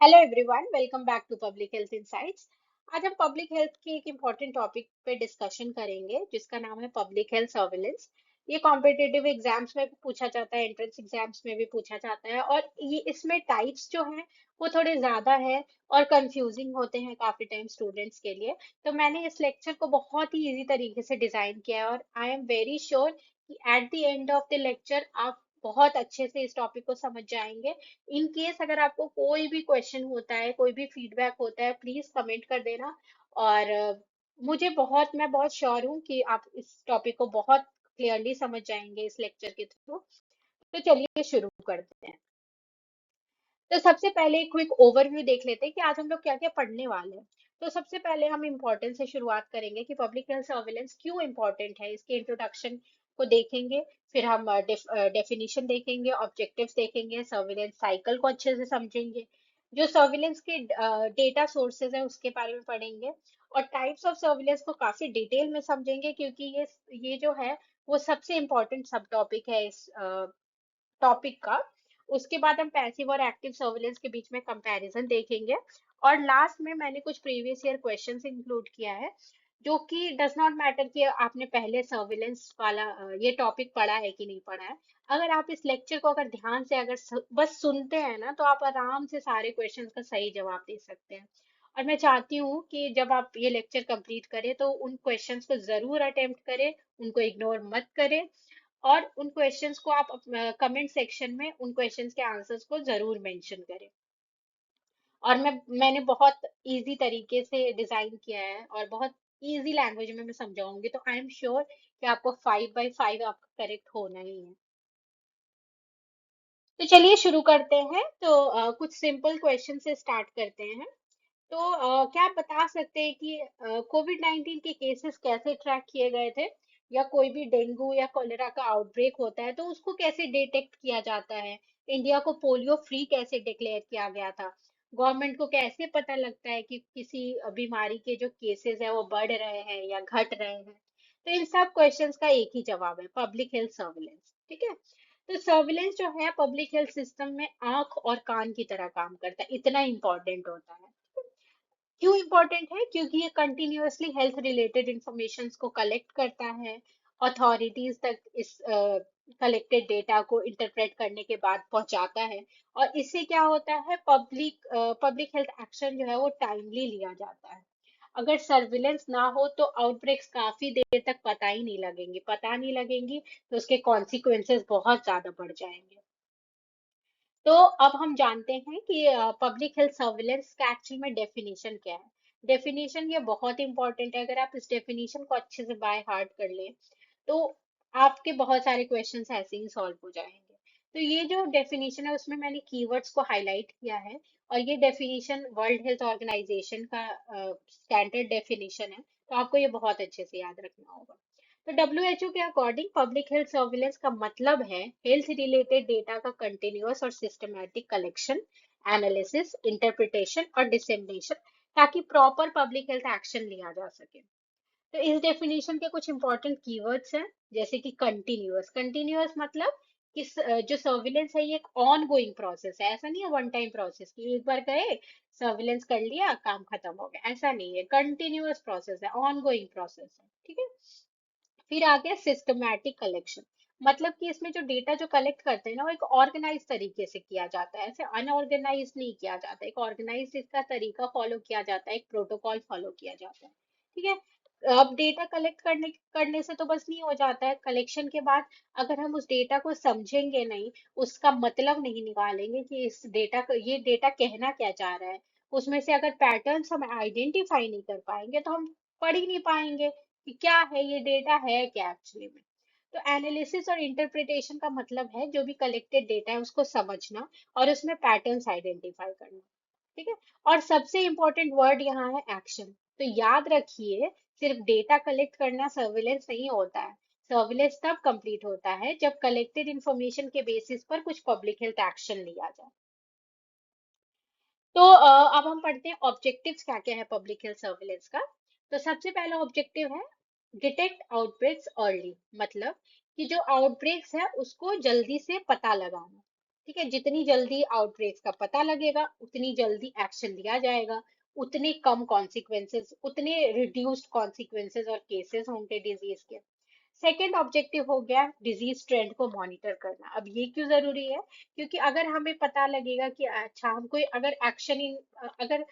Hello everyone, welcome back to public health insights. आज हम public health के एक इम्पॉर्टेंट टॉपिक पे डिस्कशन करेंगे जिसका नाम है पब्लिक हेल्थ सर्विलेंस। ये कॉम्पिटिटिव एग्जाम्स में भी पूछा जाता है, एंट्रेंस एग्जाम्स में भी पूछा जाता है और ये इसमें टाइप्स जो हैं वो थोड़े ज्यादा है और कंफ्यूजिंग होते हैं काफी टाइम स्टूडेंट्स के लिए। तो मैंने इस लेक्चर को बहुत ही इजी तरीके से डिजाइन किया है और आई एम वेरी श्योर कि at the end of the lecture आप बहुत अच्छे से इस टॉपिक को समझ जाएंगे। इन केस अगर आपको कोई भी क्वेश्चन होता है, कोई भी फीडबैक होता है, प्लीज कमेंट कर देना। और मैं बहुत श्योर हूँ कि आप इस टॉपिक को बहुत क्लियरली समझ जाएंगे इस लेक्चर के थ्रू। तो चलिए शुरू करते हैं। तो सबसे पहले एक क्विक ओवरव्यू देख लेते हैं कि आज हम लोग क्या क्या पढ़ने वाले हैं। तो सबसे पहले हम इम्पोर्टेंस से शुरुआत करेंगे कि पब्लिक हेल्थ सर्विलेंस क्यों इम्पोर्टेंट है, इसके इंट्रोडक्शन को देखेंगे। फिर हम डेफिनेशन देखेंगे, ऑब्जेक्टिव्स देखेंगे, सर्विलेंस साइकिल को अच्छे से समझेंगे, जो सर्विलेंस के डेटा सोर्सेज है उसके बारे में पढ़ेंगे, और टाइप्स ऑफ सर्विलेंस को काफी डिटेल में समझेंगे क्योंकि ये जो है वो सबसे इम्पोर्टेंट सब टॉपिक है इस टॉपिक का। उसके बाद हम पैसिव और एक्टिव सर्विलेंस के बीच में कंपैरिजन देखेंगे। और लास्ट में मैंने कुछ प्रीवियस ईयर क्वेश्चंस इंक्लूड किया है, जो कि डज नॉट मैटर कि आपने पहले सर्विलेंस वाला ये टॉपिक पढ़ा है कि नहीं पढ़ा है। अगर आप इस लेक्चर को अगर ध्यान से बस सुनते हैं ना, तो आप आराम से सारे क्वेश्चंस का सही जवाब दे सकते हैं। और मैं चाहती हूँ कि जब आप ये लेक्चर कंप्लीट करें तो उन क्वेश्चंस को जरूर अटेम्प्ट करें, उनको इग्नोर मत करें। और उन क्वेश्चंस को आप कमेंट सेक्शन में उन क्वेश्चंस के आंसर्स को जरूर मेंशन करें। और मैंने बहुत इजी तरीके से डिजाइन किया है और बहुत इजी लैंग्वेज में मैं समझाऊंगी, तो आई एम श्योर कि आपको 5 बाई 5 आपका करेक्ट होना ही है। तो चलिए शुरू करते हैं। तो कुछ सिंपल क्वेश्चन से स्टार्ट करते हैं। तो क्या आप बता सकते हैं कि कोविड 19 के केसेस कैसे ट्रैक किए गए थे, या कोई भी डेंगू या कोलेरा का आउटब्रेक होता है तो उसको कैसे डिटेक्ट किया जाता है, इंडिया को पोलियो फ्री कैसे डिक्लेयर किया गया था, गवर्नमेंट को कैसे पता लगता है कि किसी बीमारी के जो केसेस है वो बढ़ रहे हैं या घट रहे हैं। तो इन सब क्वेश्चंस का एक ही जवाब है, पब्लिक हेल्थ सर्विलेंस। ठीक है। तो सर्विलेंस जो है पब्लिक हेल्थ सिस्टम में आंख और कान की तरह काम करता है, इतना इंपॉर्टेंट होता है। क्यों इम्पोर्टेंट है? क्योंकि ये कंटिन्यूअसली हेल्थ रिलेटेड इंफॉर्मेशन को कलेक्ट करता है, अथॉरिटीज तक इस कलेक्टेड डेटा को इंटरप्रेट करने के बाद पहुंचाता है। और इससे क्या होता है, पब्लिक हेल्थ एक्शन जो है वो टाइमली लिया जाता है। अगर सर्विलेंस ना हो तो आउटब्रेक्स काफी देर तक पता नहीं लगेंगी, तो उसके कॉन्सिक्वेंसेस बहुत ज्यादा बढ़ जाएंगे। तो अब हम जानते हैं कि पब्लिक हेल्थ सर्विलेंस का एक्चुअल में डेफिनेशन क्या है। डेफिनेशन ये बहुत इंपॉर्टेंट है, अगर आप इस डेफिनेशन को अच्छे से बाय हार्ट कर लें तो आपके बहुत सारे क्वेश्चंस ऐसे ही सॉल्व हो जाएंगे। तो ये जो डेफिनेशन है उसमें मैंने कीवर्ड्स को हाईलाइट किया है, और ये डेफिनेशन वर्ल्ड हेल्थ ऑर्गेनाइजेशन का स्टैंडर्ड डेफिनेशन है, तो आपको ये बहुत अच्छे से याद रखना होगा। तो डब्ल्यूएचओ के अकॉर्डिंग पब्लिक हेल्थ सर्विलेंस का मतलब है हेल्थ रिलेटेड डेटा का कंटिन्यूअस और सिस्टमैटिक कलेक्शन, एनालिसिस, इंटरप्रिटेशन और डिसेमिनेशन, ताकि प्रॉपर पब्लिक हेल्थ एक्शन लिया जा सके। तो इस डेफिनेशन के कुछ इंपॉर्टेंट कीवर्ड्स हैं, जैसे कि कंटिन्यूअस। कंटिन्यूअस मतलब कि जो सर्विलेंस है ये एक ऑन गोइंग प्रोसेस है, ऐसा नहीं है वन टाइम प्रोसेस कि एक बार गए सर्विलेंस कर लिया काम खत्म हो गया, ऐसा नहीं है। कंटिन्यूअस प्रोसेस है, ऑन गोइंग प्रोसेस है। ठीक है। फिर आ गया सिस्टमैटिक कलेक्शन, मतलब कि इसमें जो डेटा जो कलेक्ट करते हैं ना वो एक ऑर्गेनाइज तरीके से किया जाता है, ऐसे अनऑर्गेनाइज नहीं किया जाता, एक ऑर्गेनाइज इसका तरीका फॉलो किया जाता है, एक प्रोटोकॉल फॉलो किया जाता है। ठीक है। अब डेटा कलेक्ट करने से तो बस नहीं हो जाता है, कलेक्शन के बाद अगर हम उस डेटा को समझेंगे नहीं, उसका मतलब नहीं निकालेंगे कि इस डेटा को ये डेटा कहना क्या चाह रहा है, उसमें से अगर पैटर्न्स हम आइडेंटिफाई नहीं कर पाएंगे तो हम पढ़ ही नहीं पाएंगे कि क्या है ये डेटा है क्या एक्चुअली में। तो एनालिसिस और इंटरप्रिटेशन का मतलब है जो भी कलेक्टेड डेटा है उसको समझना और उसमें पैटर्न्स आइडेंटिफाई करना। ठीक है। और सबसे इंपॉर्टेंट वर्ड यहाँ है एक्शन। तो याद रखिए, सिर्फ डेटा कलेक्ट करना सर्विलेंस नहीं होता है। सर्विलेंस तब कंप्लीट होता है जब कलेक्टेड इंफॉर्मेशन के बेसिस पर कुछ पब्लिक हेल्थ एक्शन लिया जाए। तो अब हम पढ़ते हैं ऑब्जेक्टिव्स क्या क्या है पब्लिक हेल्थ सर्विलेंस का। तो सबसे पहला ऑब्जेक्टिव है डिटेक्ट आउटब्रेक्स अर्ली, मतलब कि जो आउटब्रेक्स है उसको जल्दी से पता लगाना। ठीक है, जितनी जल्दी आउटब्रेक्स का पता लगेगा उतनी जल्दी एक्शन लिया जाएगा, उतने कम कॉन्सिक्वेंसेस, उतने रिड्यूस्ड कॉन्सिक्वेंसेस और केसेस होंगे डिजीज के। सेकेंड ऑब्जेक्टिव हो गया डिजीज ट्रेंड को मॉनिटर करना। अब ये क्यों जरूरी है? क्योंकि अगर हमें पता लगेगा कि अच्छा हम कोई अगर एक्शन इन अगर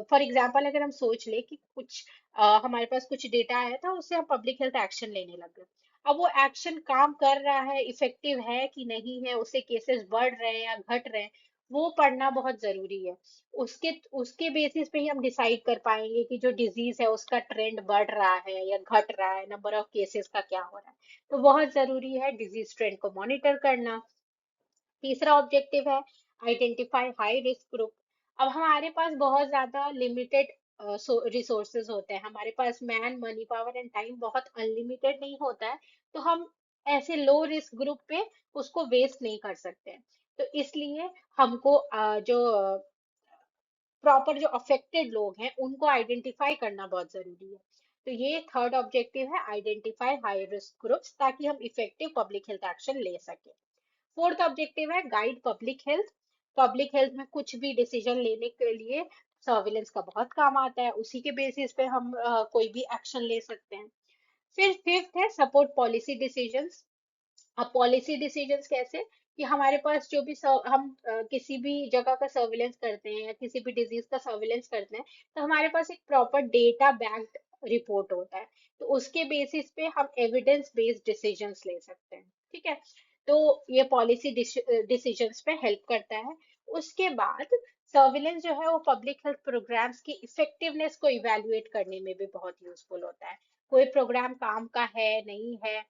फॉर एग्जांपल अगर हम सोच ले कि कुछ हमारे पास कुछ डेटा आया था, उससे हम पब्लिक हेल्थ एक्शन लेने लग गए। अब वो एक्शन काम कर रहा है, इफेक्टिव है कि नहीं है, उससे केसेस बढ़ रहे हैं या घट रहे हैं, वो पढ़ना बहुत जरूरी है। उसके उसके बेसिस पे ही हम डिसाइड कर पाएंगे कि जो डिजीज है उसका ट्रेंड बढ़ रहा है या घट रहा है, नंबर ऑफ केसेस का क्या हो रहा है। तो बहुत जरूरी है डिजीज ट्रेंड को मॉनिटर करना। तीसरा ऑब्जेक्टिव है आइडेंटिफाई हाई रिस्क ग्रुप। अब हमारे पास बहुत ज्यादा लिमिटेड रिसोर्सेज होते हैं, हमारे पास man money power and time बहुत अनलिमिटेड नहीं होता है। तो हम ऐसे लो रिस्क ग्रुप पे उसको वेस्ट नहीं कर सकते हैं। तो इसलिए हमको जो प्रॉपर जो अफेक्टेड लोग हैं उनको आइडेंटिफाई करना बहुत जरूरी है। तो ये थर्ड ऑब्जेक्टिव है, आइडेंटिफाई हाई रिस्क ग्रुप्स, ताकि हम इफेक्टिव पब्लिक हेल्थ एक्शन ले सके। फोर्थ ऑब्जेक्टिव है guide public health. Public health में कुछ भी डिसीजन लेने के लिए सर्विलेंस का बहुत काम आता है, उसी के बेसिस पे हम कोई भी एक्शन ले सकते हैं। फिर फिफ्थ है सपोर्ट पॉलिसी डिसीजंस। अब पॉलिसी डिसीजंस कैसे? कि हमारे पास जो भी हम किसी भी जगह का सर्विलेंस करते हैं या किसी भी डिजीज का सर्विलेंस करते हैं, तो हमारे पास एक प्रॉपर डेटा बैक्ड रिपोर्ट होता है। तो उसके बेसिस पे हम एविडेंस बेस्ड डिसीजंस ले सकते हैं। ठीक है, तो ये पॉलिसी डिसीजंस पे हेल्प करता है। उसके बाद सर्विलेंस जो है वो पब्लिक हेल्थ प्रोग्राम्स की इफेक्टिवनेस को इवेल्युएट करने में भी बहुत यूजफुल होता है। कोई प्रोग्राम काम का है नहीं है,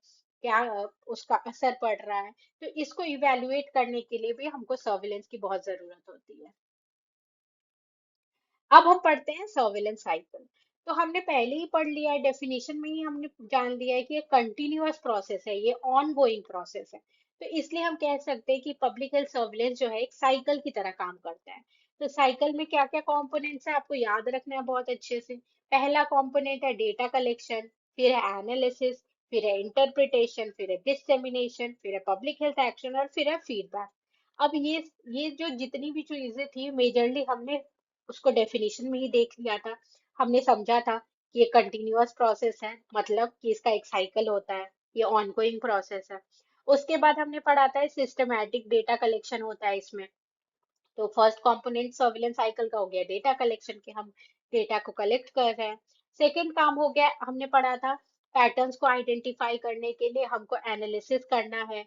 क्या उसका असर पड़ रहा है, तो इसको इवेल्युएट करने के लिए भी हमको सर्विलेंस की बहुत जरूरत होती है। अब हम पढ़ते हैं सर्विलेंस साइकिल। तो हमने पहले ही पढ़ लिया है, डेफिनेशन में ही हमने जान लिया है कि ये कंटिन्यूअस प्रोसेस है, ये ऑन गोइंग प्रोसेस है। तो इसलिए हम कह सकते हैं कि पब्लिक हेल्थ सर्विलेंस जो है एक साइकिल की तरह काम करता है। तो साइकिल में क्या क्या कंपोनेंट्स है आपको याद रखना है बहुत अच्छे से। पहला कंपोनेंट है डेटा कलेक्शन, फिर है एनालिसिस, फिर है इंटरप्रिटेशन, फिर है डिससेमिनेशन, फिर है पब्लिक हेल्थ एक्शन और फिर है फीडबैक। अब ये जो जितनी भी चीजें थी मेजरली हमने उसको डेफिनेशन में ही देख लिया था। हमने समझा था कि ये कंटिन्यूअस प्रोसेस है, मतलब कि इसका एक साइकिल होता है, ये ऑनगोइंग प्रोसेस है। उसके बाद हमने पढ़ा था सिस्टमैटिक डेटा कलेक्शन होता है इसमें। तो फर्स्ट कंपोनेंट सर्विलेंस साइकिल का हो गया डेटा कलेक्शन, के हम डेटा को कलेक्ट कर रहे हैं। सेकंड काम हो गया, हमने पढ़ा था पैटर्न्स को आइडेंटिफाई करने के लिए हमको एनालिसिस करना है।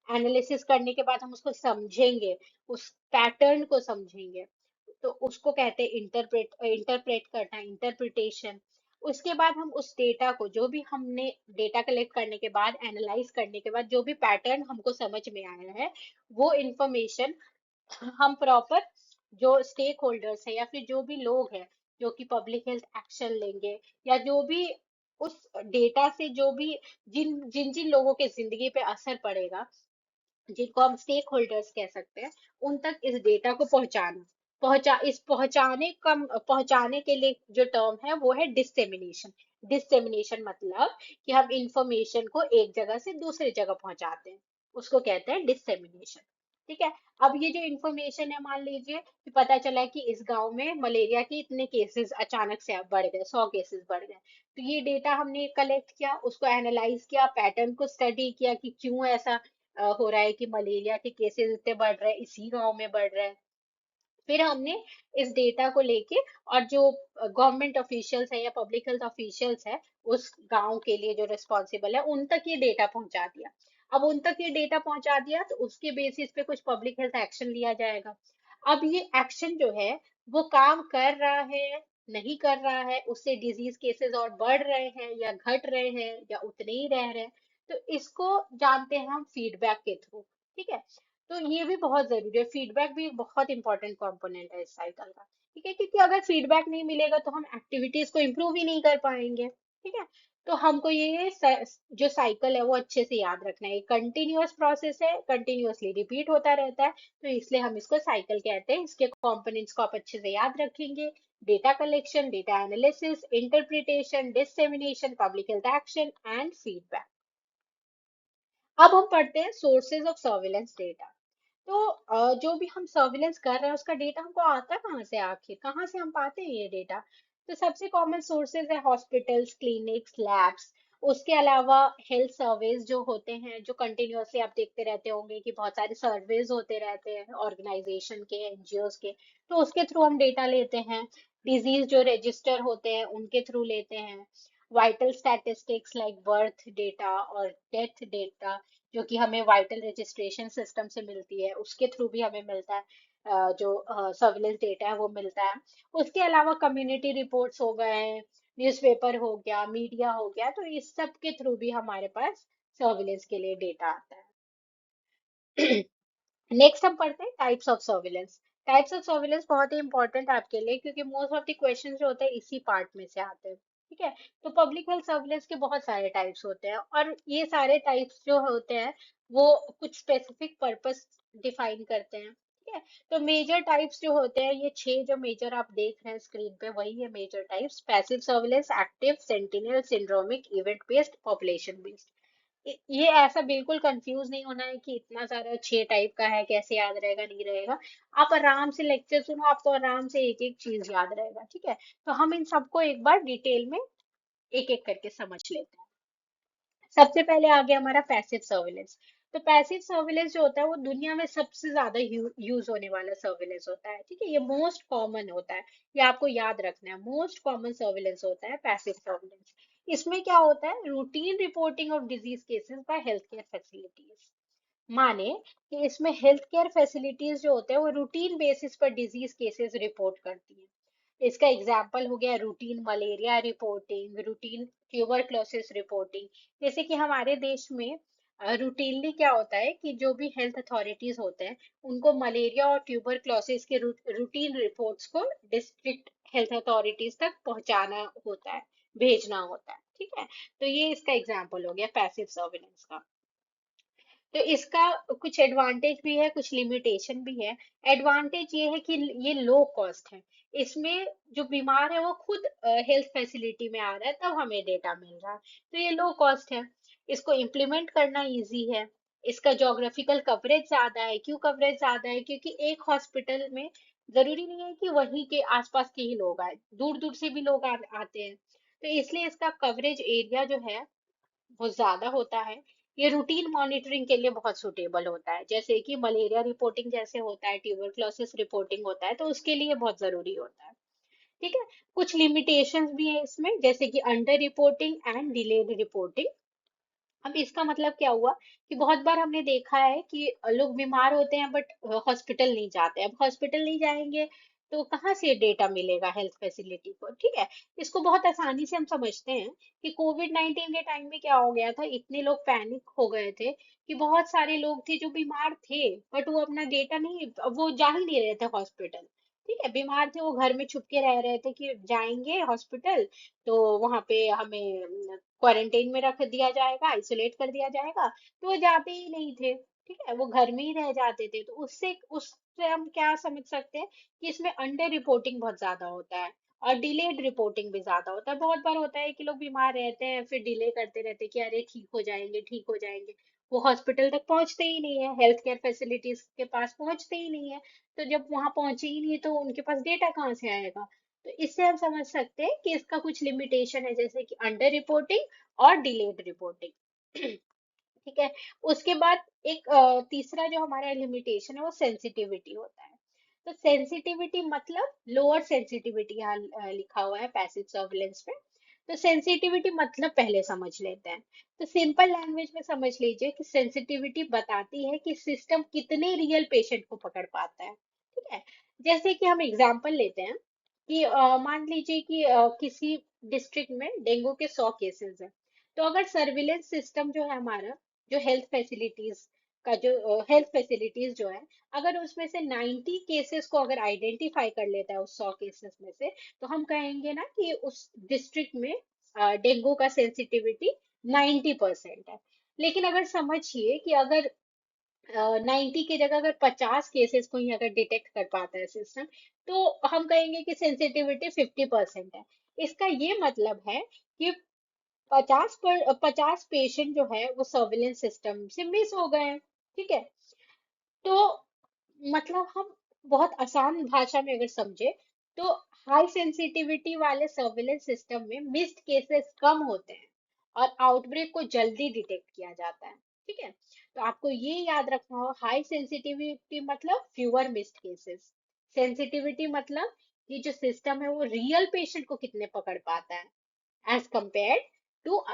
एनालिसिस करने के बाद हम उसको समझेंगे, उस पैटर्न को समझेंगे, तो उसको कहते हैं इंटरप्रेट करना, इंटरप्रिटेशन। उसके बाद हम उस डेटा को, जो भी हमने डेटा कलेक्ट करने के बाद एनालाइज करने के बाद जो भी पैटर्न हमको समझ में आया है, वो इंफॉर्मेशन हम प्रॉपर जो स्टेक होल्डर्स है या फिर जो भी लोग हैं जो कि पब्लिक हेल्थ एक्शन लेंगे, या जो भी उस डेटा से जो भी जिन जिन जिन लोगों के जिंदगी पे असर पड़ेगा, जिनको हम स्टेक होल्डर्स कह सकते हैं, उन तक इस डेटा को पहुंचाना। पहुंचाने के लिए जो टर्म है वो है डिसेमिनेशन। डिसेमिनेशन मतलब कि हम इंफॉर्मेशन को एक जगह से दूसरी जगह पहुंचाते हैं, उसको कहते हैं डिसेमिनेशन। ठीक है, अब ये जो इंफॉर्मेशन है, मान लीजिए कि पता चला कि इस गांव में मलेरिया के इतने केसेस अचानक से बढ़ गए, 100 केसेस बढ़ गए। तो ये डेटा हमने कलेक्ट किया, उसको एनालाइज किया, पैटर्न को स्टडी किया कि क्यों ऐसा हो रहा है कि मलेरिया के केसेस इतने बढ़ रहे हैं, इसी गांव में बढ़ रहे हैं। फिर हमने इस डेटा को लेके और जो गवर्नमेंट ऑफिशियल्स है या पब्लिक हेल्थ ऑफिशियल्स है उस गांव के लिए जो रिस्पॉन्सिबल है, उन तक ये डेटा पहुंचा दिया। अब उन तक ये डेटा पहुंचा दिया तो उसके बेसिस पे कुछ पब्लिक हेल्थ एक्शन लिया जाएगा। अब ये एक्शन जो है वो काम कर रहा है नहीं कर रहा है, उससे डिजीज केसेस और बढ़ रहे हैं या घट रहे हैं या उतने ही रह रहे हैं, तो इसको जानते हैं हम फीडबैक के थ्रू। ठीक है, तो ये भी बहुत जरूरी है, फीडबैक भी एक बहुत इंपॉर्टेंट कंपोनेंट है इस साइकिल का। ठीक है, क्योंकि अगर फीडबैक नहीं मिलेगा तो हम एक्टिविटीज को इम्प्रूव ही नहीं कर पाएंगे। ठीक है, तो हमको ये जो साइकिल है वो अच्छे से याद रखना है, कंटिन्यूअस प्रोसेस है, कंटिन्यूअसली रिपीट होता रहता है। तो इसलिए हम इसको साइकिल कहते हैं। इसके कंपोनेंट्स को आप अच्छे से याद रखेंगे, data collection, data analysis, interpretation, dissemination, public health action and feedback. अब हम पढ़ते हैं सोर्सेज ऑफ सर्विलेंस डेटा। तो जो भी हम सर्विलेंस कर रहे हैं उसका डेटा हमको आता कहाँ से, आखिर कहाँ से हम पाते हैं ये डेटा? तो सबसे कॉमन सोर्सेज है हॉस्पिटल्स, क्लिनिक्स, लैब्स। उसके अलावा हेल्थ सर्वेज जो होते हैं, जो कंटिन्यूअसली आप देखते रहते होंगे कि बहुत सारे सर्वेज होते रहते हैं ऑर्गेनाइजेशन के, एनजीओज के, तो उसके थ्रू हम डेटा लेते हैं। डिजीज जो रजिस्टर होते हैं उनके थ्रू लेते हैं। Vital statistics like birth data और डेथ डेटा, जो कि हमें वाइटल रजिस्ट्रेशन सिस्टम से मिलती है, उसके थ्रू भी हमें मिलता है। जो सर्विलेंस डेटा है वो मिलता है। उसके अलावा कम्युनिटी रिपोर्ट्स हो गए, न्यूज़पेपर हो गया, मीडिया हो गया, तो इस सब के थ्रू भी हमारे पास सर्विलेंस के लिए डेटा आता है। नेक्स्ट हम पढ़ते हैं types of surveillance. Types of surveillance बहुत ही इंपॉर्टेंट है आपके लिए, क्योंकि मोस्ट ऑफ द क्वेश्चन जो होते हैं इसी पार्ट में से आते हैं। ठीक है। तो पब्लिक हेल्थ सर्विलेंस के बहुत सारे टाइप्स होते हैं, और ये सारे टाइप्स जो होते हैं वो कुछ स्पेसिफिक पर्पस डिफाइन करते हैं। ठीक है। तो मेजर टाइप्स जो होते हैं, ये 6 जो मेजर आप देख रहे हैं स्क्रीन पे, वही है major types. Passive surveillance, active, sentinel, syndromic, event based, population based. ये ऐसा बिल्कुल कंफ्यूज नहीं होना है कि इतना सारा 6 टाइप का है, कैसे याद रहेगा, नहीं रहेगा। आप आराम से लेक्चर सुनो, आपको आराम से एक एक चीज याद रहेगा। ठीक है। तो हम इन सबको एक बार डिटेल में एक एक करके समझ लेते हैं। सबसे पहले आ गया हमारा पैसिव सर्विलेंस। तो पैसिव सर्विलेंस जो होता है वो दुनिया में सबसे ज्यादा यूज होने वाला सर्विलेंस होता है। ठीक है। ये मोस्ट कॉमन होता है, ये आपको याद रखना है। मोस्ट कॉमन सर्विलेंस होता है पैसिव सर्विलेंस। इसमें क्या होता है, routine reporting of disease cases by health care facilities. माने कि इसमें हेल्थ केयर फैसिलिटीज जो होते हैं वो रूटीन बेसिस पर डिजीज केसेस रिपोर्ट करती हैं। इसका एग्जाम्पल हो गया routine malaria reporting, routine tuberculosis reporting. जैसे कि हमारे देश में रूटीनली क्या होता है कि जो भी हेल्थ अथॉरिटीज होते हैं उनको मलेरिया और ट्यूबरक्लोसिस के रूटीन रिपोर्ट्स को डिस्ट्रिक्ट हेल्थ अथॉरिटीज तक पहुंचाना होता है, भेजना होता है। ठीक है। तो ये इसका एग्जाम्पल हो गया पैसिव सर्विलेंस का। तो इसका कुछ एडवांटेज भी है, कुछ लिमिटेशन भी है। एडवांटेज ये है कि ये लो कॉस्ट है। इसमें जो बीमार है वो खुद हेल्थ फैसिलिटी में आ रहा है, तब हमें डेटा मिल रहा है। तो ये लो कॉस्ट है। इसको इम्प्लीमेंट करना इजी है। इसका जोग्राफिकल कवरेज ज्यादा है। क्यों कवरेज ज्यादा है? क्योंकि एक हॉस्पिटल में जरूरी नहीं है कि वहीं के आसपास के ही लोग आए, दूर दूर से भी लोग आते हैं। तो इसलिए इसका कवरेज एरिया जो है बहुत ज्यादा होता है। ये रूटीन मॉनिटरिंग के लिए बहुत सुटेबल होता है, जैसे कि मलेरिया रिपोर्टिंग जैसे होता है, ट्यूबरक्लोसिस रिपोर्टिंग होता है, तो उसके लिए बहुत जरूरी होता है। ठीक है। कुछ लिमिटेशंस भी है इसमें, जैसे कि under reporting and delayed reporting. अब इसका मतलब क्या हुआ कि बहुत बार हमने देखा है कि लोग बीमार होते हैं बट हॉस्पिटल नहीं जाते। अब हॉस्पिटल नहीं जाएंगे तो कहाँ से डेटा मिलेगा हेल्थ फैसिलिटी को? ठीक है। इसको बहुत आसानी से हम समझते हैं कि कोविड 19 के टाइम में क्या हो गया था, इतने लोग पैनिक हो गए थे कि बहुत सारे लोग थे जो बीमार थे, बट वो अपना डेटा नहीं, वो जा ही नहीं रहे थे हॉस्पिटल। ठीक है। बीमार थे, वो घर में छुप के रह रहे थे कि जाएंगे हॉस्पिटल तो वहां पे हमें क्वारंटाइन में रख दिया जाएगा, आइसोलेट कर दिया जाएगा, तो वो जाते ही नहीं थे। ठीक है। वो घर में ही रह जाते थे। तो उससे हम क्या समझ सकते हैं कि इसमें अंडर रिपोर्टिंग बहुत ज्यादा होता है, और डिलेड रिपोर्टिंग भी ज्यादा होता है। बहुत बार होता है कि लोग बीमार रहते हैं, फिर डिले करते रहते हैं कि अरे ठीक हो जाएंगे, ठीक हो जाएंगे। वो हॉस्पिटल तक पहुंचते ही नहीं है, हेल्थ केयर फैसिलिटीज के पास पहुंचते ही नहीं है। तो जब वहां पहुंचे ही नहीं तो उनके पास डेटा कहाँ से आएगा? तो इससे हम समझ सकते हैं कि इसका कुछ लिमिटेशन है, जैसे कि अंडर रिपोर्टिंग और डिलेड रिपोर्टिंग। ठीक है। उसके बाद एक तीसरा जो हमारा लिमिटेशन है वो सेंसिटिविटी होता है। तो सेंसिटिविटी मतलब लोअर सेंसिटिविटी यहाँ लिखा हुआ है पैसिव सर्विलेंस में। तो सेंसिटिविटी मतलब पहले समझ लेते हैं। तो सिंपल लैंग्वेज में समझ लीजिए कि सेंसिटिविटी बताती है कि सिस्टम कितने रियल पेशेंट को पकड़ पाता है। ठीक है। जैसे कि हम एग्जांपल लेते हैं कि मान लीजिए कि किसी डिस्ट्रिक्ट में डेंगू के 100 केसेस हैं। तो अगर सर्विलेंस सिस्टम जो है हमारा, जो हेल्थ फैसिलिटीज जो है, अगर उसमें से 90 केसेस को अगर आइडेंटिफाई कर लेता है उस 100 केसेस में से, तो हम कहेंगे ना कि उस डिस्ट्रिक्ट में डेंगू का सेंसिटिविटी 90% है। लेकिन अगर समझिए कि अगर 90 की जगह अगर 50 केसेस को ही अगर डिटेक्ट कर पाता है सिस्टम, तो हम कहेंगे कि सेंसिटिविटी 50% है। इसका ये मतलब है कि 50 पेशेंट जो है वो सर्विलेंस सिस्टम से मिस हो गए हैं। ठीक है। तो मतलब हम बहुत आसान भाषा में अगर समझे तो हाई सेंसिटिविटी वाले सर्विलेंस सिस्टम में मिस्ड केसेस कम होते हैं और आउटब्रेक को जल्दी डिटेक्ट किया जाता है। ठीक है, तो आपको ये याद रखना हो, हाई सेंसिटिविटी मतलब फ्यूअर मिस्ड केसेस, सेंसिटिविटी मतलब कि जो सिस्टम है वो रियल पेशेंट को कितने पकड़ पाता है एज कंपेयर टू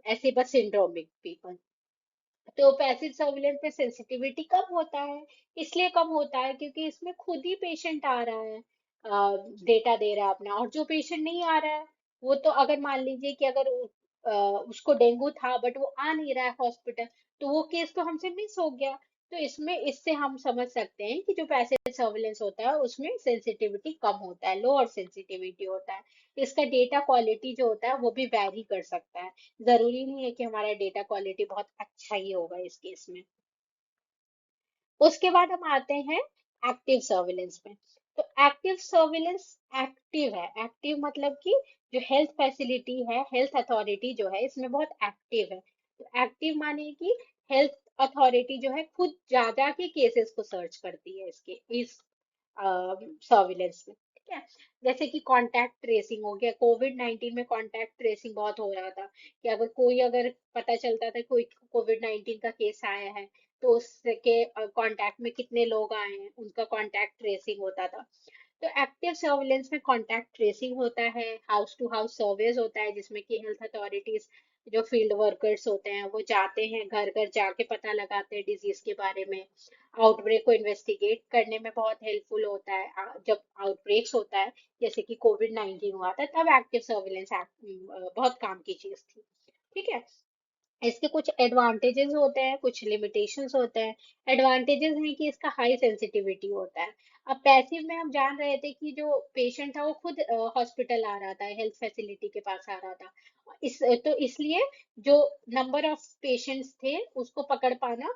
ऐसे बस सिंड्रोमिक पीपल। तो पैसिव सर्विलेंस में सेंसिटिविटी कम होता है, इसलिए कम होता है क्योंकि इसमें खुद ही पेशेंट आ रहा है, डेटा दे रहा है अपना, और जो पेशेंट नहीं आ रहा है वो तो अगर मान लीजिए कि अगर उसको डेंगू था बट वो आ नहीं रहा है हॉस्पिटल, तो वो केस तो हमसे मिस हो गया। तो इसमें इससे हम समझ सकते हैं कि जो पैसिव सर्विलेंस होता है उसमें सेंसिटिविटी कम होता है, लोअर सेंसिटिविटी होता है। इसका डेटा क्वालिटी जो होता है वो भी वैरी कर सकता है, जरूरी नहीं है कि हमारा डेटा क्वालिटी बहुत अच्छा ही होगा इस केस में। उसके बाद हम आते हैं एक्टिव सर्विलेंस में। तो एक्टिव सर्विलेंस एक्टिव है, एक्टिव मतलब कि जो हेल्थ फैसिलिटी है, हेल्थ अथॉरिटी जो है इसमें बहुत एक्टिव है। तो एक्टिव माने कि हेल्थ अथॉरिटी जो है खुद जा जा के केसेस को सर्च करती है इसके इस सर्विलेंस में। ठीक है, जैसे कि कांटेक्ट ट्रेसिंग हो गया, कोविड 19 में कांटेक्ट ट्रेसिंग बहुत हो रहा था कि अगर कोई अगर पता चलता था कोई कोविड 19 का केस आया है तो उसके कांटेक्ट में कितने लोग आए हैं उनका कांटेक्ट ट्रेसिंग होता था। तो एक्टिव सर्विलेंस में कांटेक्ट ट्रेसिंग होता है, हाउस टू हाउस सर्वेज होता है जिसमें कि हेल्थ अथॉरिटीज जो फील्ड वर्कर्स होते हैं वो जाते हैं घर घर जाके पता लगाते हैं डिजीज के बारे में, आउटब्रेक को इन्वेस्टिगेट करने में बहुत हेल्पफुल होता है। जब आउटब्रेक्स होता है जैसे कि कोविड 19 हुआ था तब एक्टिव सर्विलेंस बहुत काम की चीज थी। ठीक है, इसके कुछ एडवांटेजेस होते हैं, कुछ लिमिटेशंस होते हैं। एडवांटेजेस हैं कि इसका हाई सेंसिटिविटी होता है। अब पैसिव में हम जान रहे थे कि जो पेशेंट था वो खुद हॉस्पिटल आ रहा था, हेल्थ फैसिलिटी के पास आ रहा था। इस तो इसलिए जो नंबर ऑफ पेशेंट्स थे उसको पकड़ पाना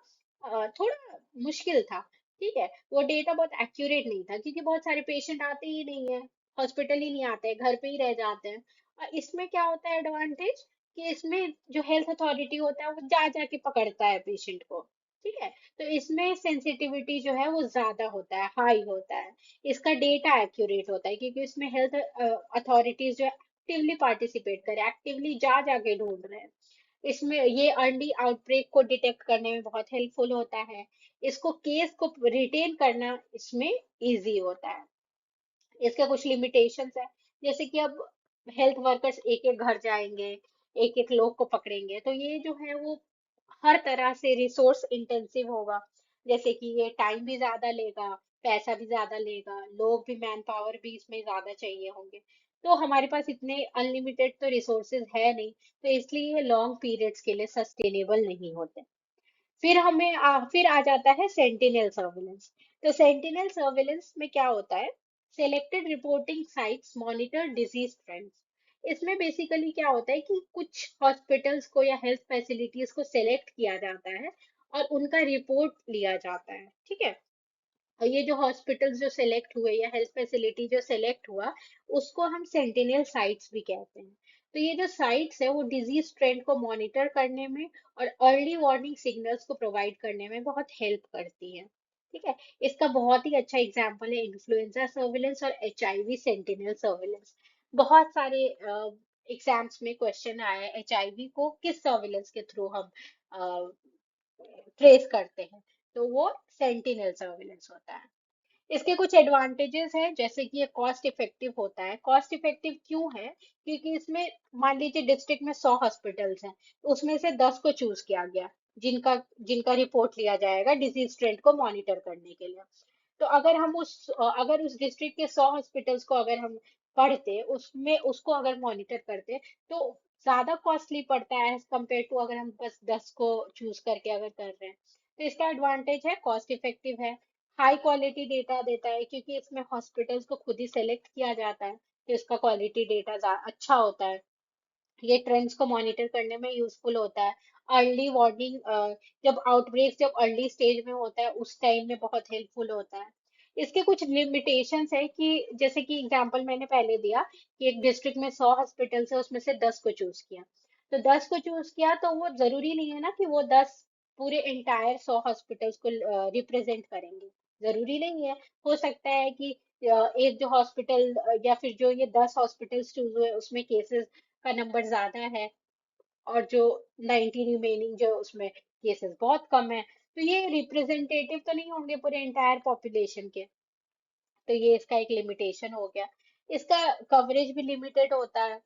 थोड़ा मुश्किल था। ठीक है, वो डेटा बहुत एक्यूरेट नहीं था क्योंकि बहुत सारे पेशेंट आते ही नहीं है, हॉस्पिटल ही नहीं आते, घर पे ही रह जाते हैं। और इसमें क्या होता है एडवांटेज कि इसमें जो हेल्थ अथॉरिटी होता है वो जा जाके पकड़ता है पेशेंट को। ठीक है, तो इसमें सेंसिटिविटी जो है वो ज्यादा होता है, हाई होता है। इसका डेटा एक्यूरेट होता है क्योंकि इसमें हेल्थ अथॉरिटीज जो एक्टिवली पार्टिसिपेट करे, एक्टिवली जा जाके ढूंढ रहे हैं। इसमें ये अर्ली आउटब्रेक को डिटेक्ट करने में बहुत हेल्पफुल होता है। इसको केस को रिटेन करना इसमें इजी होता है। इसके कुछ लिमिटेशंस है, जैसे कि अब हेल्थ वर्कर्स एक एक घर जाएंगे, एक एक लोग को पकड़ेंगे, तो ये जो है वो हर तरह से रिसोर्स इंटेंसिव होगा। जैसे कि ये टाइम भी ज्यादा लेगा, पैसा भी ज्यादा लेगा, लोग भी, मैन पावर भी इसमें ज्यादा चाहिए होंगे। तो हमारे पास इतने अनलिमिटेड तो रिसोर्सेज है नहीं, तो इसलिए ये लॉन्ग पीरियड्स के लिए सस्टेनेबल नहीं होते। फिर आ जाता है सेंटिनल सर्विलेंस। तो सेंटिनल सर्विलेंस में क्या होता है, selected reporting sites monitor disease trends. इसमें बेसिकली क्या होता है कि कुछ हॉस्पिटल्स को या हेल्थ फैसिलिटीज को सेलेक्ट किया जाता है और उनका रिपोर्ट लिया जाता है। ठीक है, और ये जो हॉस्पिटल्स जो सेलेक्ट हुए या हेल्थ फैसिलिटी जो सेलेक्ट हुआ उसको हम सेंटिनल साइट्स भी कहते हैं। तो ये जो साइट्स है वो डिजीज ट्रेंड को मॉनिटर करने में और अर्ली वार्निंग सिग्नल्स को प्रोवाइड करने में बहुत हेल्प करती है। ठीक है, इसका बहुत ही अच्छा एग्जांपल है इन्फ्लुएंजा सर्विलेंस और HIV सेंटिनल सर्विलेंस। बहुत सारे एग्जाम्स में क्वेश्चन आया है HIV को किस सर्विलेंस के थ्रू हम ट्रेस करते हैं, तो वो सेंटिनल सर्विलेंस होता है। इसके कुछ एडवांटेजेस हैं, जैसे कि ये कॉस्ट इफेक्टिव होता है। कॉस्ट इफेक्टिव क्यों है, क्योंकि इसमें मान लीजिए डिस्ट्रिक्ट में 100 हॉस्पिटल्स हैं, तो उसमें से 10 को चूज किया गया जिनका जिनका रिपोर्ट लिया जाएगा डिजीज ट्रेंड को मॉनिटर करने के लिए। तो अगर उस डिस्ट्रिक्ट के 100 हॉस्पिटल्स को अगर हम पढ़ते, उसमें उसको अगर मॉनिटर करते, तो ज्यादा कॉस्टली पड़ता है एज कम्पेयर टू अगर हम बस 10 को चूज करके अगर कर रहे हैं। तो इसका एडवांटेज है कॉस्ट इफेक्टिव है, हाई क्वालिटी डेटा देता है क्योंकि इसमें हॉस्पिटल्स को खुद ही सेलेक्ट किया जाता है, तो इसका क्वालिटी डेटा अच्छा होता है। ये ट्रेंड्स को मॉनिटर करने में यूजफुल होता है। अर्ली वार्निंग, जब आउटब्रेक जब अर्ली स्टेज में होता है उस टाइम में बहुत हेल्पफुल होता है। इसके कुछ लिमिटेशंस है कि जैसे कि एग्जांपल मैंने पहले दिया कि एक डिस्ट्रिक्ट में 100 हॉस्पिटल्स है उसमें से 10 को चूज किया, तो 10 को चूज किया तो वो जरूरी नहीं है ना कि वो 10 पूरे इंटायर 100 हॉस्पिटल्स को रिप्रेजेंट करेंगे। जरूरी नहीं है। हो सकता है कि एक जो हॉस्पिटल या फिर जो ये 10 हॉस्पिटल्स चूज हुए उसमें केसेस का नंबर ज्यादा है, और जो 90 रिमेनिंग जो उसमें केसेस बहुत कम है, तो ये रिप्रेजेंटेटिव तो नहीं होंगे पूरे एंटायर पॉपुलेशन के। तो ये इसका एक लिमिटेशन हो गया। इसका कवरेज भी लिमिटेड होता है।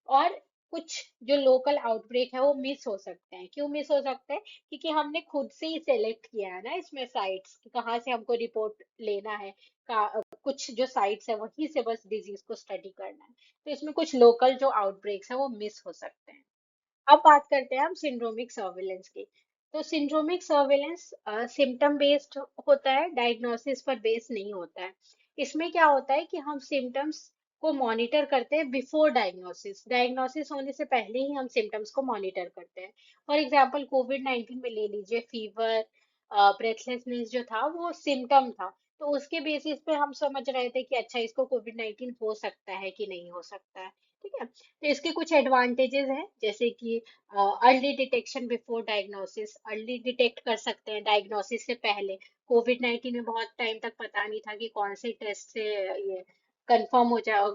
और कुछ जो लोकल आउटब्रेक है वो मिस हो सकते हैं। क्यों मिस हो सकते हैं? क्योंकि हमने खुद से ही सेलेक्ट किया है ना इसमें साइट्स कि कहाँ से हमको रिपोर्ट लेना है। कुछ जो साइट्स है वहीं से बस डिजीज को स्टडी करना है। तो इसमें कुछ लोकल जो आउटब्रेक्स है वो मिस हो सकते हैं। अब बात करते हैं हम सिंड्रोमिक सर्विलेंस की। तो सिंड्रोमिक सर्विलेंस सिम्टम बेस्ड होता है, डायग्नोसिस पर बेस नहीं होता है। इसमें क्या होता है कि हम सिम्टम्स को मॉनिटर करते हैं बिफोर डायग्नोसिस। डायग्नोसिस होने से पहले ही हम सिम्टम्स को मॉनिटर करते हैं। फॉर एग्जांपल कोविड 19 में ले लीजिए, फीवर, ब्रेथलेसनेस जो था वो सिम्टम था। तो उसके बेसिस पे हम समझ रहे थे कि अच्छा इसको कोविड 19 हो सकता है कि नहीं हो सकता है। ठीक है। तो इसके कुछ एडवांटेजेस हैं, जैसे कि early detection before diagnosis. Early detect कर सकते हैं डायग्नोसिस से पहले। कोविड 19 में बहुत टाइम तक पता नहीं था कि कौन से टेस्ट से ये कंफर्म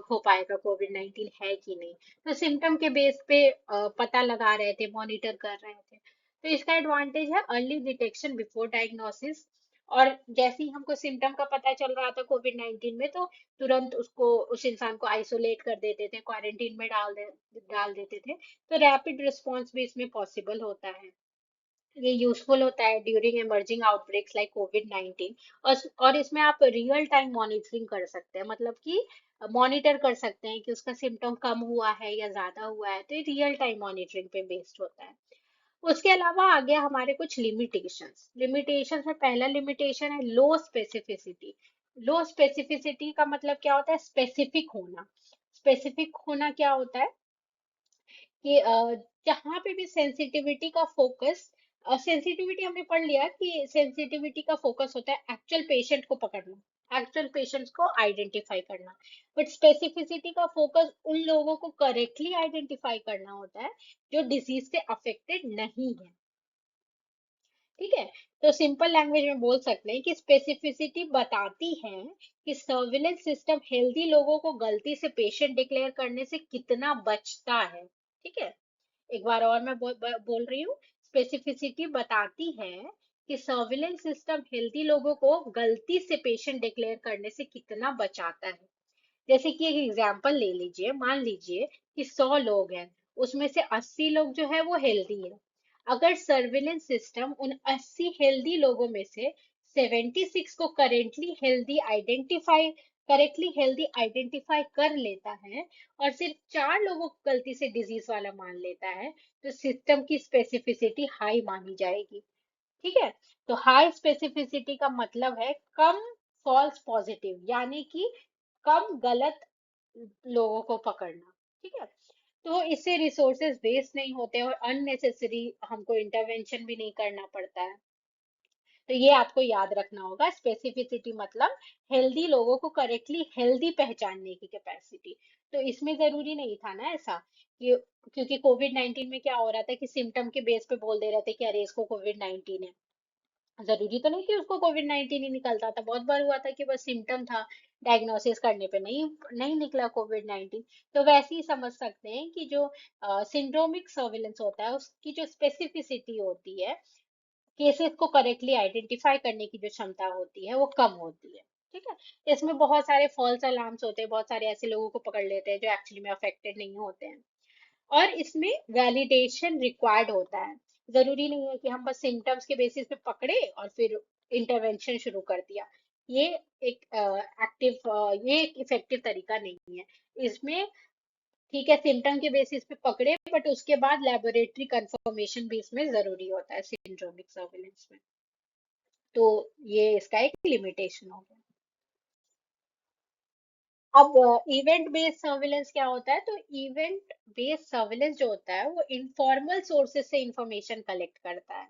हो पाएगा कोविड 19 है कि नहीं। तो सिम्टम के बेस पे पता लगा रहे थे, मॉनिटर कर रहे थे। तो इसका एडवांटेज है अर्ली डिटेक्शन बिफोर डायग्नोसिस। और जैसे ही हमको सिम्टम का पता चल रहा था कोविड 19 में, तो तुरंत उसको, उस इंसान को आइसोलेट कर देते थे, क्वारंटीन में डाल देते थे। तो रैपिड रिस्पॉन्स भी इसमें पॉसिबल होता है। ये यूजफुल होता है during emerging outbreaks like Covid 19। और इसमें आप रियल टाइम मॉनिटरिंग कर सकते हैं, मतलब कि मॉनिटर कर सकते हैं कि उसका सिम्टम कम हुआ है या ज्यादा हुआ है। तो ये रियल टाइम मॉनिटरिंग पे बेस्ड होता है। उसके अलावा आ गया हमारे कुछ लिमिटेशंस। लिमिटेशंस में पहला लिमिटेशन है लो स्पेसिफिसिटी। लो स्पेसिफिसिटी का मतलब क्या होता है? स्पेसिफिक होना। स्पेसिफिक होना क्या होता है कि जहाँ पे भी सेंसिटिविटी का फोकस, सेंसिटिविटी हमने पढ़ लिया कि सेंसिटिविटी का फोकस होता है एक्चुअल पेशेंट को पकड़ना, एक्चुअल पेशेंट्स को आइडेंटिफाई करना। बट स्पेसिफिसिटी का फोकस उन लोगों को करेक्टली आइडेंटिफाई करना होता है जो डिजीज से अफेक्टेड नहीं है। ठीक है। तो सिंपल लैंग्वेज में बोल सकते हैं कि स्पेसिफिसिटी बताती है कि सर्विलेंस सिस्टम हेल्दी लोगों को गलती से पेशेंट डिक्लेयर करने से कितना बचता है। ठीक है। एक बार और मैं बोल रही हूँ। स्पेसिफिसिटी बताती है कि सर्विलेंस सिस्टम हेल्दी लोगों को गलती से पेशेंट डिक्लेयर करने से कितना बचाता है। जैसे कि एक एग्जांपल ले लीजिए, मान लीजिए कि 100 लोग हैं, उसमें से 80 लोग जो है वो हेल्दी है। अगर सर्विलेंस सिस्टम उन 80 हेल्दी लोगों में से 76 को करेक्टली हेल्दी आइडेंटिफाई कर लेता है, और सिर्फ 4 लोगों को गलती से डिजीज वाला मान लेता है, तो सिस्टम की स्पेसिफिसिटी हाई मानी जाएगी। ठीक है। तो हाई स्पेसिफिसिटी का मतलब है कम फॉल्स पॉजिटिव, यानी कि कम गलत लोगों को पकड़ना। ठीक है। तो इससे रिसोर्सेज वेस्ट नहीं होते और अननेसेसरी हमको इंटरवेंशन भी नहीं करना पड़ता है। तो ये आपको याद रखना होगा। स्पेसिफिसिटी मतलब हेल्दी लोगों को करेक्टली हेल्दी पहचानने की कैपेसिटी। तो इसमें जरूरी नहीं था ना ऐसा कि, क्योंकि कोविड 19 में क्या हो रहा था कि सिम्टम के बेस पे बोल दे रहे थे कि अरे इसको कोविड 19 है। जरूरी तो नहीं कि उसको कोविड 19 ही निकलता था। बहुत बार हुआ था कि बस सिम्टम था, डायग्नोसिस करने पे नहीं नहीं निकला कोविड 19। तो वैसे ही समझ सकते हैं कि जो सिंड्रोमिक सर्विलेंस होता है उसकी जो स्पेसिफिसिटी होती है, केसेस को करेक्टली आइडेंटिफाई करने की जो क्षमता होती है वो कम होती है। ठीक है। इसमें बहुत सारे फॉल्स अलार्म्स होते हैं, बहुत सारे ऐसे लोगों को पकड़ लेते हैं जो एक्चुअली में अफेक्टेड नहीं होते हैं। और इसमें वैलिडेशन रिक्वायर्ड होता है। जरूरी नहीं है कि हम बस सिम्टम्स के बेसिस पे पकड़े और फिर इंटरवेंशन शुरू कर दिया। ये एक ये एक इफेक्टिव तरीका नहीं है। इसमें ठीक है, सिम्टम के बेसिस पे पकड़े, बट उसके बाद लेबोरेटरी कंफर्मेशन भी इसमें जरूरी होता है सिंड्रोमिक सर्विलेंस में। तो ये इसका एक लिमिटेशन हो गया। अब इवेंट बेस्ड सर्विलेंस क्या होता है? तो इवेंट बेस्ड सर्विलेंस जो होता है वो इनफॉर्मल सोर्सेज से इंफॉर्मेशन कलेक्ट करता है।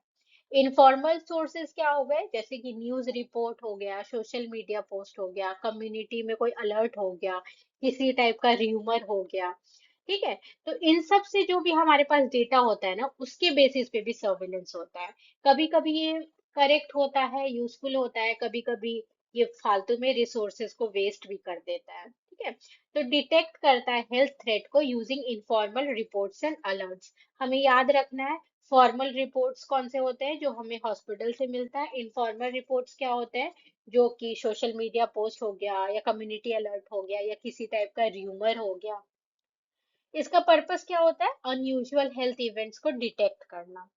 इनफॉर्मल सोर्सेज क्या हो गए? जैसे कि न्यूज रिपोर्ट हो गया, सोशल मीडिया पोस्ट हो गया, कम्युनिटी में कोई अलर्ट हो गया, किसी टाइप का र्यूमर हो गया। ठीक है। तो इन सब से जो भी हमारे पास डेटा होता है ना, उसके बेसिस पे भी सर्विलेंस होता है। कभी कभी ये करेक्ट होता है, यूजफुल होता है, कभी कभी ये फालतू में रिसोर्सेज को वेस्ट भी कर देता है। ठीक है, तो डिटेक्ट करता है हेल्थ थ्रेट को using informal reports and alerts. हमें याद रखना है, फॉर्मल रिपोर्ट्स कौन से होते हैं, जो हमें हॉस्पिटल से मिलता है। इनफॉर्मल रिपोर्ट्स क्या होते हैं, जो कि सोशल मीडिया पोस्ट हो गया या कम्युनिटी अलर्ट हो गया या किसी टाइप का र्यूमर हो गया। इसका पर्पस क्या होता है, अनयूजुअल हेल्थ इवेंट्स को डिटेक्ट करना।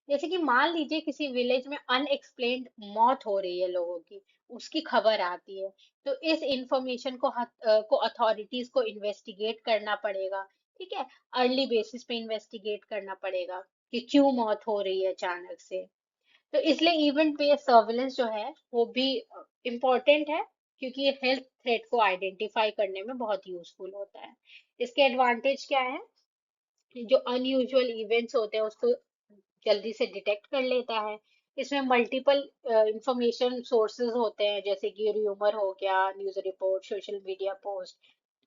जैसे कि मान लीजिए किसी विलेज में अनएक्सप्लेन्ड मौत हो रही है लोगों की, उसकी खबर आती है, तो इस इंफॉर्मेशन को अथॉरिटीज को इन्वेस्टिगेट करना पड़ेगा। ठीक है, अर्ली बेसिस पे इन्वेस्टिगेट करना पड़ेगा कि क्यों मौत हो रही है अचानक से। तो इसलिए इवेंट बेस्ड सर्विलेंस जो है वो भी इम्पोर्टेंट है, क्योंकि ये हेल्थ थ्रेट को आइडेंटिफाई करने में बहुत यूजफुल होता है। इसके एडवांटेज क्या है, जो अनयूजुअल इवेंट्स होते हैं उसको जल्दी से डिटेक्ट कर लेता है। इसमें मल्टीपल इंफॉर्मेशन सोर्सेज होते हैं, जैसे कि र्यूमर हो गया, news report, social media post,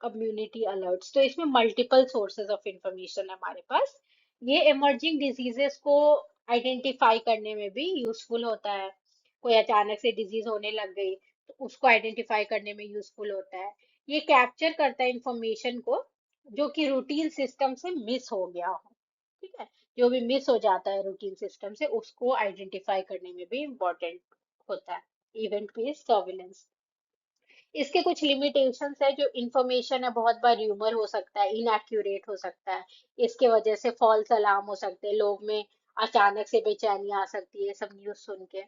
community alerts. तो इसमें मल्टीपल सोर्सेज ऑफ इंफॉर्मेशन है हमारे पास। ये इमर्जिंग डिजीजेस को आइडेंटिफाई करने में भी यूजफुल होता है। कोई अचानक से डिजीज होने लग गई तो उसको आइडेंटिफाई करने में यूजफुल होता है। ये कैप्चर करता है इंफॉर्मेशन को जो कि रूटीन सिस्टम से मिस हो गया हो। ठीक है, जो भी मिस हो जाता है रूटीन सिस्टम से उसको आइडेंटिफाई करने में भी इम्पोर्टेंट होता है इवेंट बेस्ड सर्विलेंस। इसके कुछ लिमिटेशंस है, जो इंफॉर्मेशन है बहुत बार र्यूमर हो सकता है, इनएक्यूरेट हो सकता है। इसके वजह से फॉल्स अलार्म हो सकते हैं, लोग में अचानक से बेचैनी आ सकती है सब न्यूज़ सुन के।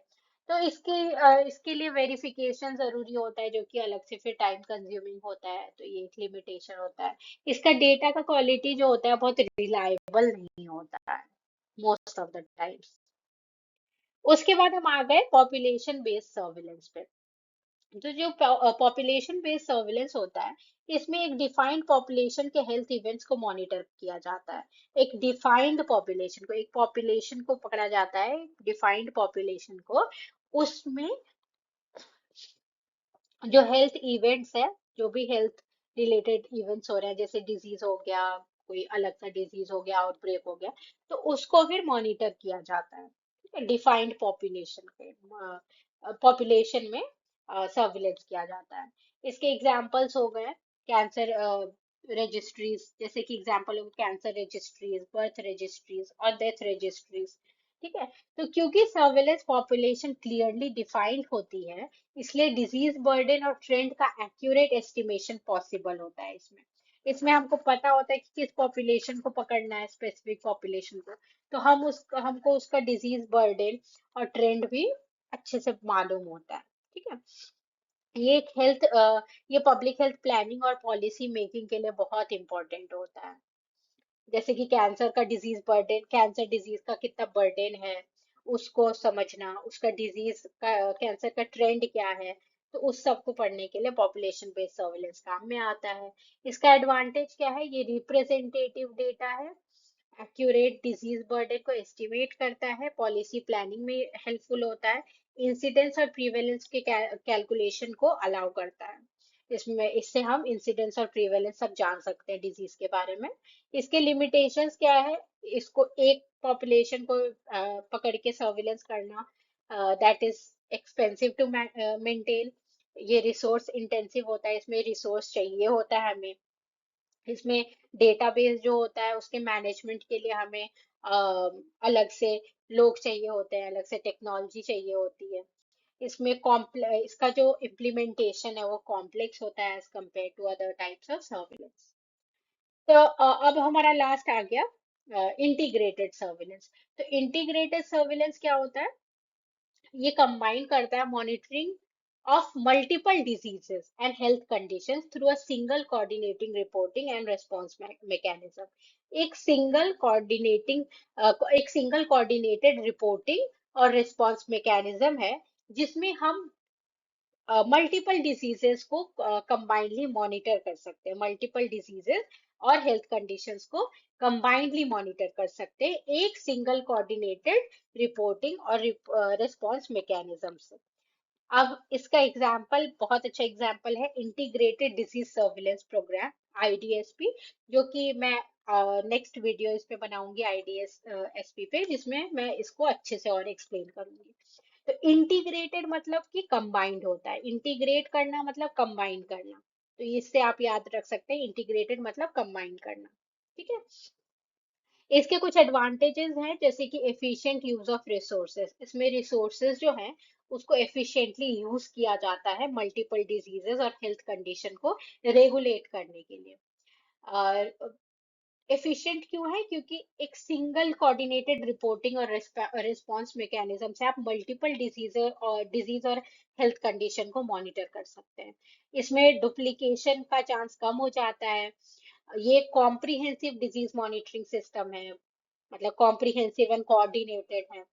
तो इसके लिए वेरिफिकेशन जरूरी होता है, जो कि अलग से फिर टाइम कंज्यूमिंग होता है, तो ये एक लिमिटेशन होता है। इसका डेटा का क्वालिटी जो होता है बहुत रिलायबल नहीं होता है मोस्ट ऑफ द टाइम्स। उसके बाद हम आ गए पॉपुलेशन बेस्ड सर्विलेंस पे। तो जो पॉपुलेशन बेस्ड सर्विलेंस होता है, इसमें एक डिफाइंड पॉपुलेशन के हेल्थ इवेंट्स को मॉनिटर किया जाता है। एक डिफाइंड पॉपुलेशन को, एक पॉपुलेशन को पकड़ा जाता है, डिफाइंड पॉपुलेशन को। उसमें जो हेल्थ इवेंट्स है, जो भी हेल्थ रिलेटेड इवेंट्स हो रहे हैं, जैसे डिजीज हो गया, कोई अलग सा डिजीज हो गया, आउटब्रेक हो गया, तो उसको फिर मॉनिटर किया जाता है। ठीक है, डिफाइंड पॉपुलेशन के पॉपुलेशन में सर्विलेंस किया जाता है। इसके एग्जांपल्स हो गए कैंसर रजिस्ट्रीज, जैसे कि एग्जांपल हो कैंसर रजिस्ट्रीज, बर्थ रजिस्ट्रीज और डेथ रजिस्ट्रीज। ठीक है, तो क्योंकि सर्विलेंस पॉपुलेशन क्लियरली डिफाइंड होती है, इसलिए डिजीज बर्डन और ट्रेंड का एक्यूरेट एस्टिमेशन पॉसिबल होता है इसमें। इसमें हमको पता होता है कि किस पॉपुलेशन को पकड़ना है, स्पेसिफिक पॉपुलेशन को, तो हमको उसका डिजीज बर्डन और ट्रेंड भी अच्छे से मालूम होता है। ठीक है, ये एक ये पब्लिक हेल्थ प्लानिंग और पॉलिसी मेकिंग के लिए बहुत इंपॉर्टेंट होता है। जैसे कि कैंसर का डिजीज बर्डन, कैंसर डिजीज का कितना बर्डन है उसको समझना, उसका डिजीज का कैंसर का ट्रेंड क्या है, तो उस सब को पढ़ने के लिए पॉपुलेशन बेस्ड सर्विलेंस काम में आता है। इसका एडवांटेज क्या है, ये रिप्रेजेंटेटिव डेटा है, एक्यूरेट डिजीज बर्डन को एस्टिमेट करता है, पॉलिसी प्लानिंग में हेल्पफुल होता है, इंसिडेंस और प्रीवेलेंस के कैलकुलेशन को अलाउ करता है। इससे हम इंसिडेंस और प्रीवेलेंस सब जान सकते हैं डिजीज के बारे में। इसके लिमिटेशंस क्या है, इसको एक पॉपुलेशन को पकड़ के सर्विलेंस करना, that is expensive to maintain. ये रिसोर्स इंटेंसिव होता है, इसमें रिसोर्स चाहिए होता है हमें। इसमें डेटाबेस जो होता है उसके मैनेजमेंट के लिए हमें अलग से लोग चाहिए होते हैं, अलग से टेक्नोलॉजी चाहिए होती है। इसका जो इम्प्लीमेंटेशन है वो कॉम्प्लेक्स होता है as compared to other types of surveillance. तो अब हमारा लास्ट आ गया इंटीग्रेटेड सर्विलेंस। तो इंटीग्रेटेड सर्विलेंस क्या होता है, ये कंबाइन करता है monitoring of multiple diseases and health conditions through a single coordinating reporting and response mechanism. एक सिंगल कोऑर्डिनेटिंग एक सिंगल कोऑर्डिनेटेड रिपोर्टिंग और रिस्पांस मैकेनिज्म है, जिसमें हम मल्टीपल डिजीजेस को कंबाइनली मॉनिटर कर सकते हैं, मल्टीपल डिजीजेस और हेल्थ कंडीशंस को कंबाइनली मॉनिटर कर सकते हैं एक सिंगल कोऑर्डिनेटेड रिपोर्टिंग और रिस्पांस मैकेनिज्म से। अब इसका एग्जाम्पल, बहुत अच्छा एग्जाम्पल है integrated disease surveillance programme, IDSP, जो कि मैं नेक्स्ट वीडियो इस पे बनाऊंगी, आईडीएस एसपी पे, जिसमें मैं इसको अच्छे से और एक्सप्लेन करूंगी। तो इंटीग्रेटेड मतलब कि कंबाइंड होता है, इंटीग्रेट करना मतलब कंबाइन करना। तो इससे आप याद रख सकते हैं, इंटीग्रेटेड मतलब कंबाइन करना। ठीक है। इसके कुछ एडवांटेजेस हैं, जैसे कि एफिशिएंट यूज ऑफ रिसोर्सेज। इसमें रिसोर्सेज जो हैं उसको एफिशिएंटली यूज किया जाता है मल्टीपल डिजीजेस और हेल्थ कंडीशन को रेगुलेट करने के लिए। और एफिशिएंट क्यों है? क्योंकि एक सिंगल कोऑर्डिनेटेड रिपोर्टिंग और रिस्पांस मैकेनिज्म से आप मल्टीपल डिजीज और हेल्थ कंडीशन को मॉनिटर कर सकते हैं। इसमें डुप्लीकेशन का चांस कम हो जाता है। ये कॉम्प्रिहेंसिव डिजीज मॉनिटरिंग सिस्टम है, मतलब कॉम्प्रिहेंसिव एंड कोऑर्डिनेटेड है।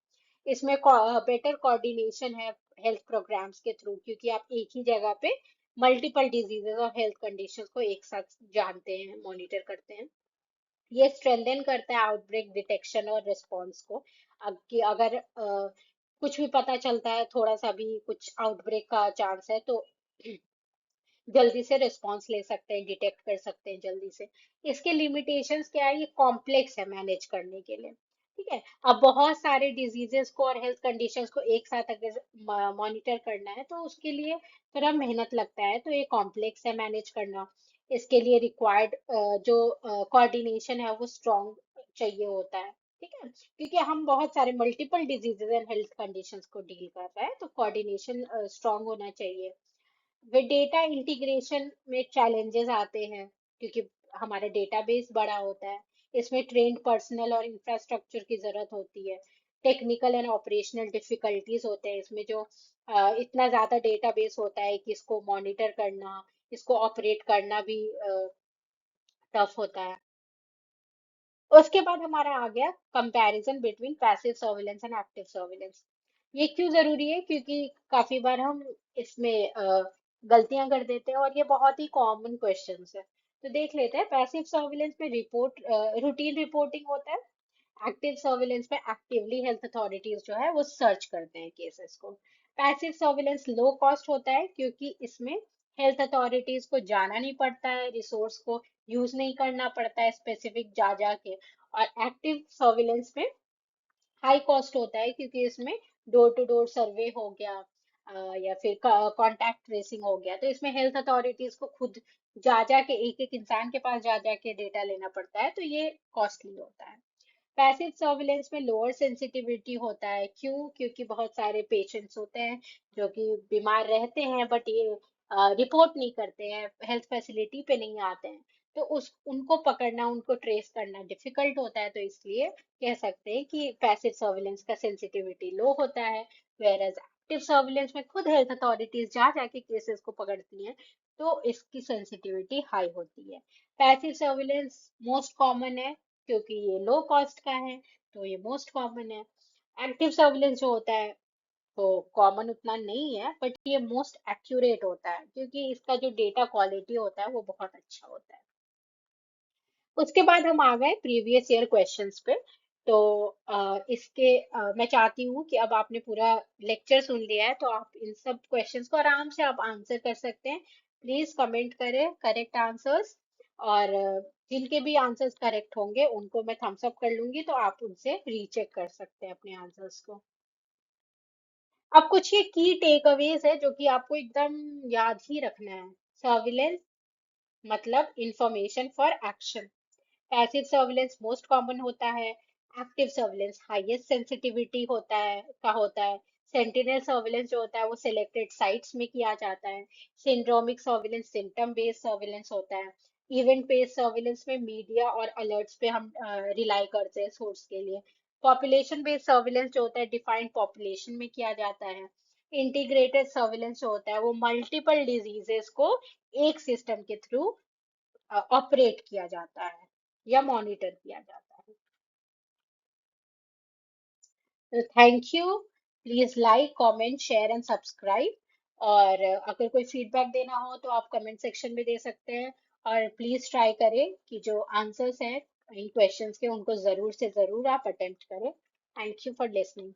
इसमें बेटर कोऑर्डिनेशन है हेल्थ प्रोग्राम्स के थ्रू, क्योंकि आप एक ही जगह पे मल्टीपल डिजीजेस और हेल्थ कंडीशंस को एक साथ जानते हैं, मॉनिटर करते हैं। ये स्ट्रेंथन करता है आउटब्रेक डिटेक्शन और रिस्पॉन्स को। कि अगर कुछ भी पता चलता है, थोड़ा सा भी कुछ आउटब्रेक का चांस है, तो जल्दी से रिस्पॉन्स ले सकते हैं, डिटेक्ट कर सकते हैं जल्दी से। इसके लिमिटेशंस क्या है? ये कॉम्प्लेक्स है मैनेज करने के लिए। ठीक है। अब बहुत सारे डिजीजेस को और हेल्थ कंडीशंस को एक साथ अगर मॉनिटर करना है तो उसके लिए थोड़ा मेहनत लगता है, तो ये कॉम्प्लेक्स है मैनेज करना। इसके लिए रिक्वायर्ड जो कोऑर्डिनेशन है वो स्ट्रॉन्ग चाहिए होता है। ठीक है। क्योंकि हम बहुत सारे multiple diseases and health conditions को डील कर रहे हैं, तो कोऑर्डिनेशन स्ट्रॉन्ग होना चाहिए। विद डेटा इंटीग्रेशन में चैलेंजेस आते हैं, क्योंकि हमारा डेटाबेस बड़ा होता है। इसमें ट्रेन्ड पर्सनल और इंफ्रास्ट्रक्चर की जरूरत होती है। टेक्निकल एंड ऑपरेशनल डिफिकल्टीज होते हैं इसमें, जो इतना ज्यादा डेटाबेस होता है कि इसको मॉनिटर करना, इसको ऑपरेट करना भी टफ होता है। उसके बाद हमारा आ गया comparison between passive surveillance and active surveillance. ये क्यों जरूरी है? क्योंकि काफी बार हम इसमें गलतियां कर देते हैं, और ये बहुत ही कॉमन क्वेश्चंस है। तो देख लेते हैं। पैसिव सर्विलेंस में रिपोर्ट रूटीन रिपोर्टिंग होता है। एक्टिव सर्विलेंस में एक्टिवली हेल्थ अथॉरिटीज जो है वो सर्च करते हैं केसेस को। पैसिव सर्विलेंस लो कॉस्ट होता है, क्योंकि इसमें हेल्थ अथॉरिटीज को जाना नहीं पड़ता है, रिसोर्स को यूज नहीं करना पड़ता है स्पेसिफिक जा जा के। और एक्टिव सर्विलेंस में हाई कॉस्ट होता है, क्योंकि इसमें डोर टू डोर सर्वे हो गया, या फिर कांटेक्ट ट्रेसिंग हो गया। तो इसमें हेल्थ अथॉरिटीज को खुद जा जा के, एक एक इंसान के पास जा जा के डेटा लेना पड़ता है, तो ये कॉस्टली होता है। पैसिव सर्विलेंस में लोअर सेंसिटिविटी होता है। क्यों? क्योंकि बहुत सारे पेशेंट्स होते हैं जो कि बीमार रहते हैं, बट ये रिपोर्ट नहीं करते हैं, हेल्थ फैसिलिटी पे नहीं आते हैं। तो उस उनको पकड़ना, उनको ट्रेस करना डिफिकल्ट होता है, तो इसलिए कह सकते हैं कि पैसिव सर्विलेंस का सेंसिटिविटी लो होता है। वेयर एज एक्टिव सर्विलेंस में खुद हेल्थ अथॉरिटीज जा जाके केसेस को पकड़ती हैं, तो इसकी सेंसिटिविटी हाई होती है। पैसिव सर्विलेंस मोस्ट कॉमन है, क्योंकि ये लो कॉस्ट का है, तो ये मोस्ट कॉमन है। एक्टिव सर्विलेंस जो होता है वो कॉमन उतना नहीं है, बट ये मोस्ट एक्यूरेट होता है, क्योंकि इसका जो डेटा क्वालिटी होता है वो बहुत अच्छा होता है। उसके बाद हम आ गए प्रीवियस ईयर क्वेश्चंस पे। तो मैं चाहती हूँ कि अब आपने पूरा लेक्चर सुन लिया है, तो आप इन सब क्वेश्चंस को आराम से आप आंसर कर सकते हैं। प्लीज कमेंट करें करेक्ट आंसर्स। और जिनके भी आंसर्स करेक्ट होंगे उनको मैं थम्स अप कर लूंगी, तो आप उनसे रीचेक कर सकते हैं अपने आंसर्स को। अब कुछ ये की टेक अवेज है जो कि आपको एकदम याद ही रखना है। सर्विलेंस मतलब information for action. Passive surveillance most common होता है। एक्टिव सर्विलेंस हाईएस्ट सेंसिटिविटी होता है। सेंटिनल सर्विलेंस जो होता है वो सिलेक्टेड साइट्स में किया जाता है। Syndromic surveillance symptom based surveillance होता है। इवेंट बेस्ड सर्विलेंस में मीडिया और अलर्ट्स पे हम रिलाई करते हैं सोर्स के लिए। पॉपुलेशन बेस्ड सर्विलेंस जो होता है डिफाइंड पॉपुलेशन में किया जाता है। इंटीग्रेटेड सर्विलेंस जो होता है वो मल्टीपल डिजीजेस को एक सिस्टम के थ्रू ऑपरेट किया जाता है या मॉनिटर किया जाता है। तो thank you. Please like comment share and subscribe. और अगर कोई फीडबैक देना हो तो आप कमेंट सेक्शन में दे सकते हैं। और प्लीज ट्राई करें कि जो आंसर्स हैं इन क्वेश्चंस के उनको जरूर से जरूर आप अटेम्प्ट करें। Thank you for listening.